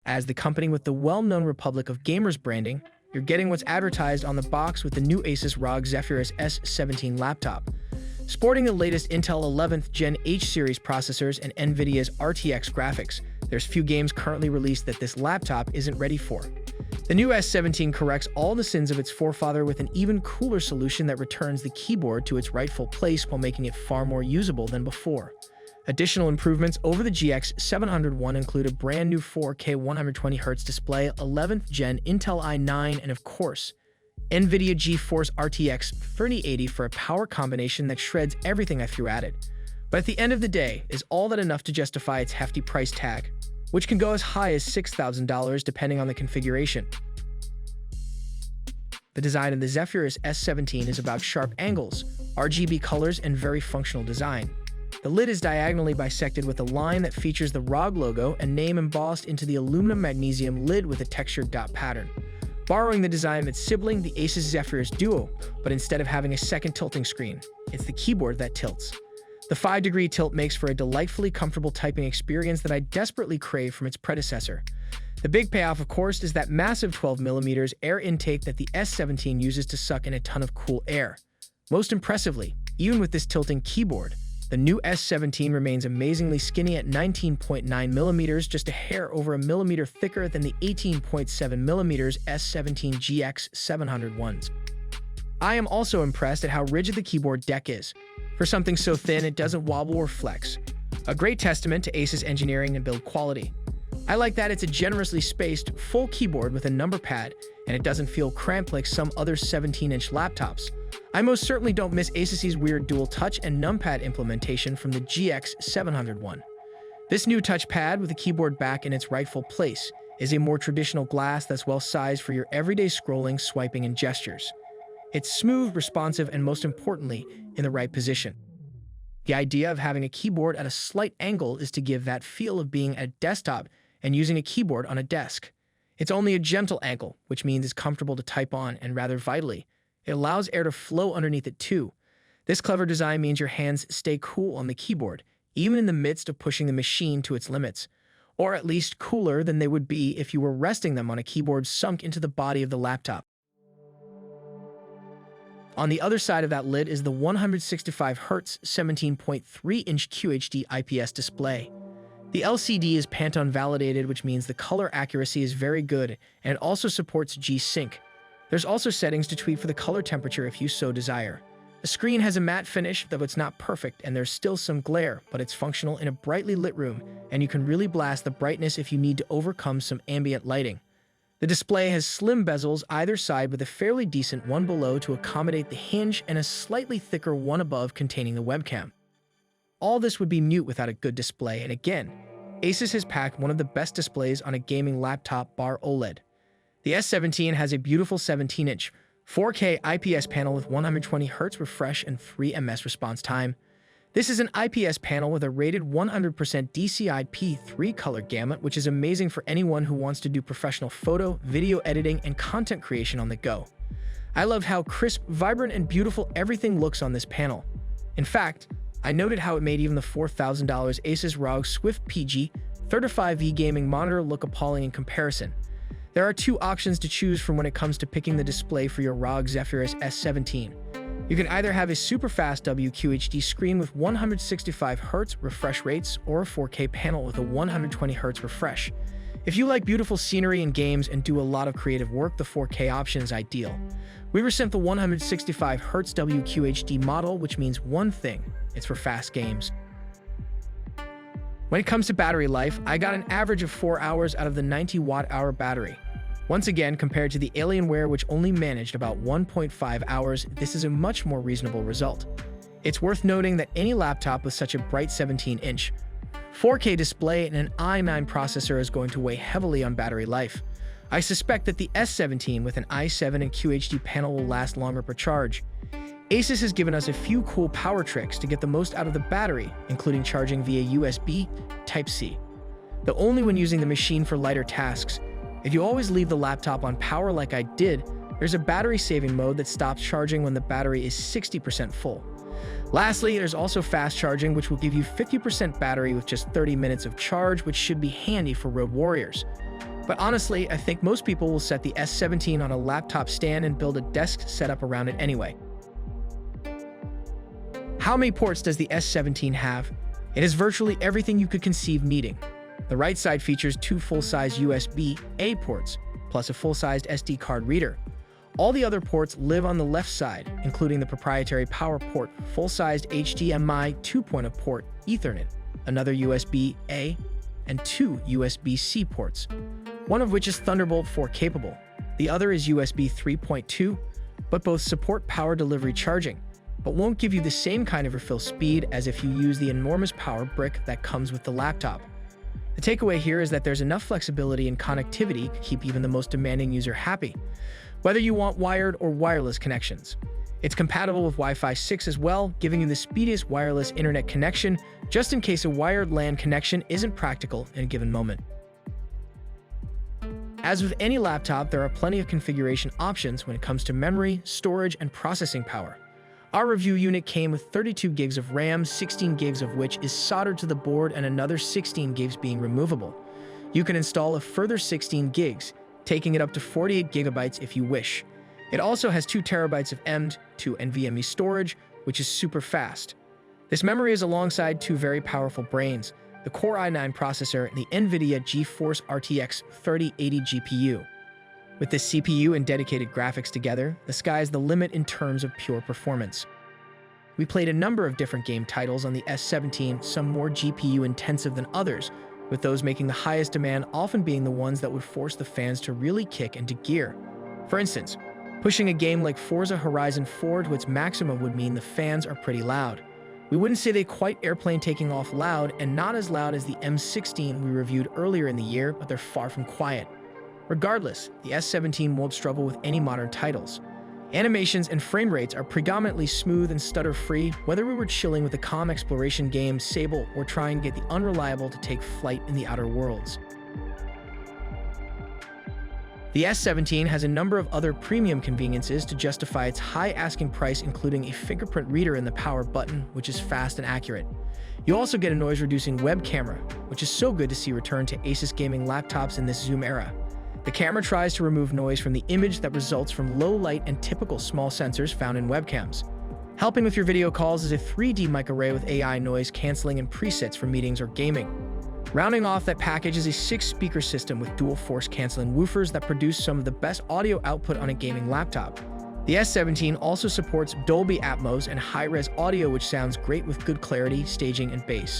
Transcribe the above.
As the company with the well-known Republic of Gamers branding, you're getting what's advertised on the box with the new Asus ROG Zephyrus S17 laptop. Sporting the latest Intel 11th Gen H-series processors and NVIDIA's RTX graphics, there's few games currently released that this laptop isn't ready for. The new S17 corrects all the sins of its forefather with an even cooler solution that returns the keyboard to its rightful place while making it far more usable than before. Additional improvements over the GX 701 include a brand new 4K 120Hz display, 11th Gen Intel i9, and of course, NVIDIA GeForce RTX 3080 for a power combination that shreds everything I threw at it. But at the end of the day, is all that enough to justify its hefty price tag, which can go as high as $6,000 depending on the configuration. The design of the Zephyrus S17 is about sharp angles, RGB colors, and very functional design. The lid is diagonally bisected with a line that features the ROG logo and name embossed into the aluminum magnesium lid with a textured dot pattern, borrowing the design of its sibling, the Asus Zephyrus Duo, but instead of having a second tilting screen, it's the keyboard that tilts. The 5-degree tilt makes for a delightfully comfortable typing experience that I desperately crave from its predecessor. The big payoff, of course, is that massive 12mm air intake that the S17 uses to suck in a ton of cool air. Most impressively, even with this tilting keyboard, the new S17 remains amazingly skinny at 19.9mm, just a hair over a millimeter thicker than the 18.7mm S17 GX 701s. I am also impressed at how rigid the keyboard deck is. For something so thin, it doesn't wobble or flex. A great testament to Asus engineering and build quality. I like that it's a generously spaced, full keyboard with a number pad, and it doesn't feel cramped like some other 17-inch laptops. I most certainly don't miss Asus's weird dual touch and numpad implementation from the GX 701. This new touchpad with the keyboard back in its rightful place is a more traditional glass that's well-sized for your everyday scrolling, swiping, and gestures. It's smooth, responsive, and most importantly, in the right position. The idea of having a keyboard at a slight angle is to give that feel of being at a desktop and using a keyboard on a desk. It's only a gentle angle, which means it's comfortable to type on, and rather vitally, it allows air to flow underneath it too. This clever design means your hands stay cool on the keyboard, even in the midst of pushing the machine to its limits, or at least cooler than they would be if you were resting them on a keyboard sunk into the body of the laptop. On the other side of that lid is the 165Hz 17.3-inch QHD IPS display. The LCD is Pantone validated, which means the color accuracy is very good, and it also supports G-Sync. There's also settings to tweak for the color temperature if you so desire. The screen has a matte finish, though it's not perfect, and there's still some glare, but it's functional in a brightly lit room, and you can really blast the brightness if you need to overcome some ambient lighting. The display has slim bezels either side with a fairly decent one below to accommodate the hinge and a slightly thicker one above containing the webcam. All this would be mute without a good display, and again, Asus has packed one of the best displays on a gaming laptop bar OLED. The S17 has a beautiful 17-inch 4K IPS panel with 120Hz refresh and 3 ms response time. This is an IPS panel with a rated 100% DCI P3 color gamut, which is amazing for anyone who wants to do professional photo, video editing, and content creation on the go. I loved how crisp, vibrant, and beautiful everything looks on this panel. In fact, I noted how it made even the $4,000 Asus ROG Swift PG 35V gaming monitor look appalling in comparison. There are two options to choose from when it comes to picking the display for your ROG Zephyrus S17. You can either have a super fast WQHD screen with 165Hz refresh rates or a 4K panel with a 120Hz refresh. If you like beautiful scenery and games and do a lot of creative work, the 4K option is ideal. We were sent the 165Hz WQHD model, which means one thing: it's for fast games. When it comes to battery life, I got an average of 4 hours out of the 90-watt-hour battery. Once again, compared to the Alienware, which only managed about 1.5 hours, this is a much more reasonable result. It's worth noting that any laptop with such a bright 17-inch 4K display and an i9 processor is going to weigh heavily on battery life. I suspect that the S17 with an i7 and QHD panel will last longer per charge. Asus has given us a few cool power tricks to get the most out of the battery, including charging via USB Type-C, though only when using the machine for lighter tasks. If you always leave the laptop on power like I did, there's a battery-saving mode that stops charging when the battery is 60% full. Lastly, there's also fast charging, which will give you 50% battery with just 30 minutes of charge, which should be handy for road warriors. But honestly, I think most people will set the S17 on a laptop stand and build a desk setup around it anyway. How many ports does the S17 have? It has virtually everything you could conceive needing. The right side features 2 full-size USB-A ports, plus a full-sized SD card reader. All the other ports live on the left side, including the proprietary power port, full-sized HDMI 2.0 port, Ethernet, another USB-A, and 2 USB-C ports, one of which is Thunderbolt 4 capable. The other is USB 3.2, but both support power delivery charging, but won't give you the same kind of refill speed as if you use the enormous power brick that comes with the laptop. The takeaway here is that there's enough flexibility and connectivity to keep even the most demanding user happy, whether you want wired or wireless connections. It's compatible with Wi-Fi 6 as well, giving you the speediest wireless internet connection, just in case a wired LAN connection isn't practical in a given moment. As with any laptop, there are plenty of configuration options when it comes to memory, storage, and processing power. Our review unit came with 32 gigs of RAM, 16 gigs of which is soldered to the board and another 16 gigs being removable. You can install a further 16 gigs, taking it up to 48 gigabytes if you wish. It also has 2 terabytes of M.2 NVMe storage, which is super fast. This memory is alongside 2 very powerful brains, the Core i9 processor and the NVIDIA GeForce RTX 3080 GPU. With this CPU and dedicated graphics together, the sky's the limit in terms of pure performance. We played a number of different game titles on the S17, some more GPU intensive than others, with those making the highest demand often being the ones that would force the fans to really kick into gear. For instance, pushing a game like Forza Horizon 4 to its maximum would mean the fans are pretty loud. We wouldn't say they quite airplane taking off loud, and not as loud as the M16 we reviewed earlier in the year, but they're far from quiet. Regardless, the S17 won't struggle with any modern titles. Animations and frame rates are predominantly smooth and stutter-free, whether we were chilling with the calm exploration game Sable or trying to get the unreliable to take flight in the outer worlds. The S17 has a number of other premium conveniences to justify its high asking price, including a fingerprint reader in the power button, which is fast and accurate. You also get a noise-reducing web camera, which is so good to see return to Asus gaming laptops in this Zoom era. The camera tries to remove noise from the image that results from low light and typical small sensors found in webcams. Helping with your video calls is a 3D mic array with AI noise canceling and presets for meetings or gaming. Rounding off that package is a 6-speaker system with dual force canceling woofers that produce some of the best audio output on a gaming laptop. The S17 also supports Dolby Atmos and high-res audio, which sounds great with good clarity, staging, and bass.